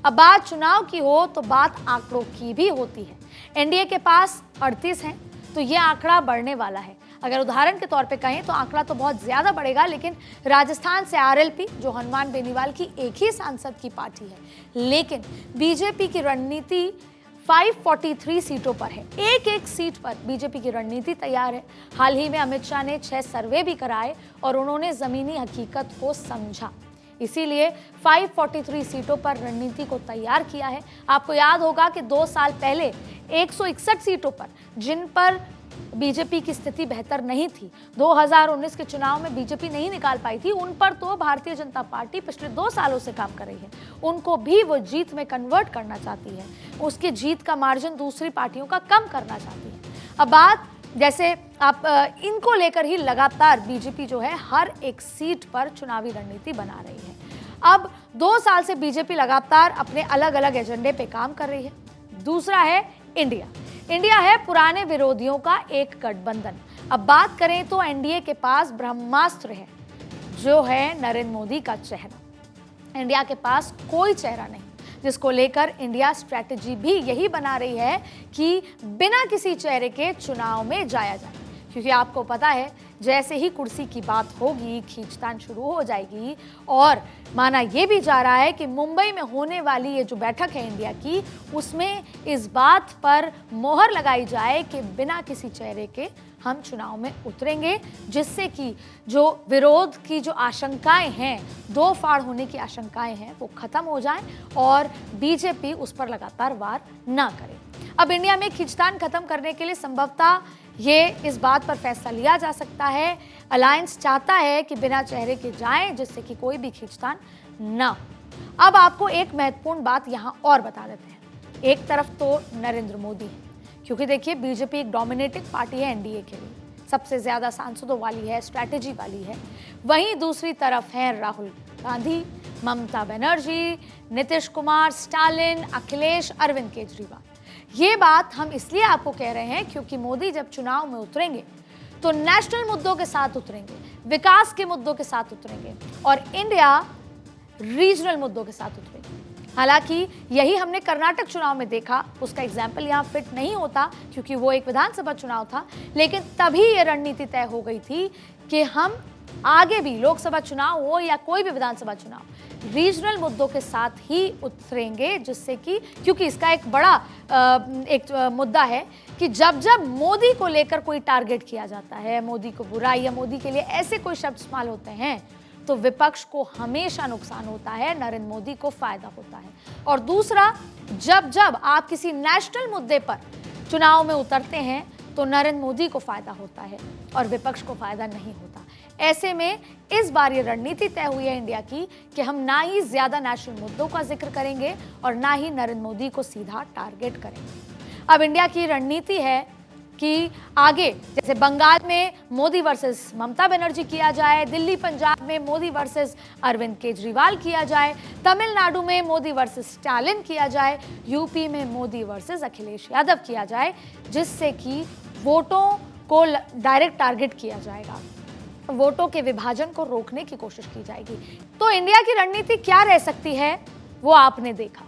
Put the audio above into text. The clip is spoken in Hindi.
अब बात चुनाव की हो तो बात आंकड़ों की भी होती है। एनडीए के पास 38 हैं, तो ये आंकड़ा बढ़ने वाला है। अगर उदाहरण के तौर पे कहें तो आंकड़ा तो बहुत ज्यादा बढ़ेगा, लेकिन राजस्थान से आरएलपी, जो हनुमान बेनीवाल की एक ही सांसद की पार्टी है, लेकिन बीजेपी की रणनीति 543 सीटों पर है। एक एक सीट पर बीजेपी की रणनीति तैयार है। हाल ही में अमित शाह ने 6 सर्वे भी कराए और उन्होंने जमीनी हकीकत को समझा, इसीलिए 543 सीटों पर रणनीति को तैयार किया है। आपको याद होगा कि 2 साल पहले 161 सीटों पर, जिन पर बीजेपी की स्थिति बेहतर नहीं थी, 2019 के चुनाव में बीजेपी नहीं निकाल पाई थी, उन पर तो भारतीय जनता पार्टी पिछले 2 सालों से काम कर रही है। उनको भी वो जीत में कन्वर्ट करना चाहती है, उसकी जीत का मार्जिन दूसरी पार्टियों का कम करना चाहती है। अब बात जैसे आप इनको लेकर ही लगातार बीजेपी जो है हर एक सीट पर चुनावी रणनीति बना रही है। अब 2 साल से बीजेपी लगातार अपने अलग अलग एजेंडे पे काम कर रही है। दूसरा है इंडिया। इंडिया है पुराने विरोधियों का एक गठबंधन। अब बात करें तो एनडीए के पास ब्रह्मास्त्र है, जो है नरेंद्र मोदी का चेहरा। इंडिया के पास कोई चेहरा नहीं, जिसको लेकर इंडिया स्ट्रैटेजी भी यही बना रही है कि बिना किसी चेहरे के चुनाव में जाया जाए। क्योंकि आपको पता है, जैसे ही कुर्सी की बात होगी, खींचतान शुरू हो जाएगी। और माना यह भी जा रहा है कि मुंबई में होने वाली ये जो बैठक है इंडिया की, उसमें इस बात पर मोहर लगाई जाए कि बिना किसी चेहरे के हम चुनाव में उतरेंगे, जिससे कि जो विरोध की जो आशंकाएं हैं, 2 फाड़ होने की आशंकाएं हैं, वो खत्म हो जाएं और बीजेपी उस पर लगातार वार ना करे। अब इंडिया में खींचतान खत्म करने के लिए संभवतः ये इस बात पर फैसला लिया जा सकता है, अलायंस चाहता है कि बिना चेहरे के जाएं, जिससे कि कोई भी खींचतान ना हो। अब आपको एक महत्वपूर्ण बात यहां और बता देते हैं। एक तरफ तो नरेंद्र मोदी है, क्योंकि देखिए बीजेपी एक डोमिनेटिंग पार्टी है एनडीए के लिए, सबसे ज्यादा सांसदों वाली है, स्ट्रैटेजी वाली है। वहीं दूसरी तरफ है राहुल गांधी, ममता बनर्जी, नीतीश कुमार, स्टालिन, अखिलेश, अरविंद केजरीवाल। ये बात हम इसलिए आपको कह रहे हैं क्योंकि मोदी जब चुनाव में उतरेंगे तो नेशनल मुद्दों के साथ उतरेंगे, विकास के मुद्दों के साथ उतरेंगे, और इंडिया रीजनल मुद्दों के साथ उतरेगी। हालांकि यही हमने कर्नाटक चुनाव में देखा, उसका एग्जाम्पल यहाँ फिट नहीं होता क्योंकि वो एक विधानसभा चुनाव था, लेकिन तभी ये रणनीति तय हो गई थी कि हम आगे भी लोकसभा चुनाव हो या कोई भी विधानसभा चुनाव, रीजनल मुद्दों के साथ ही उतरेंगे, जिससे कि क्योंकि इसका एक बड़ा मुद्दा है कि जब जब मोदी को लेकर कोई टारगेट किया जाता है, मोदी को बुराई या मोदी के लिए ऐसे कोई शब्द इस्तेमाल होते हैं, तो विपक्ष को हमेशा नुकसान होता है, नरेंद्र मोदी को फायदा होता है। और दूसरा, जब जब आप किसी नेशनल मुद्दे पर चुनाव में उतरते हैं तो नरेंद्र मोदी को फायदा होता है और विपक्ष को फायदा नहीं होता। ऐसे में इस बार ये रणनीति तय हुई है इंडिया की कि हम ना ही ज्यादा नेशनल मुद्दों का जिक्र करेंगे और ना ही नरेंद्र मोदी को सीधा टारगेट करेंगे। अब इंडिया की रणनीति है कि आगे जैसे बंगाल में मोदी वर्सेस ममता बनर्जी किया जाए, दिल्ली पंजाब में मोदी वर्सेस अरविंद केजरीवाल किया जाए, तमिलनाडु में मोदी वर्सेस स्टालिन किया जाए, यूपी में मोदी वर्सेस अखिलेश यादव किया जाए, जिससे कि वोटों को डायरेक्ट टारगेट किया जाएगा, वोटों के विभाजन को रोकने की कोशिश की जाएगी। तो इंडिया की रणनीति क्या रह सकती है, वो आपने देखा।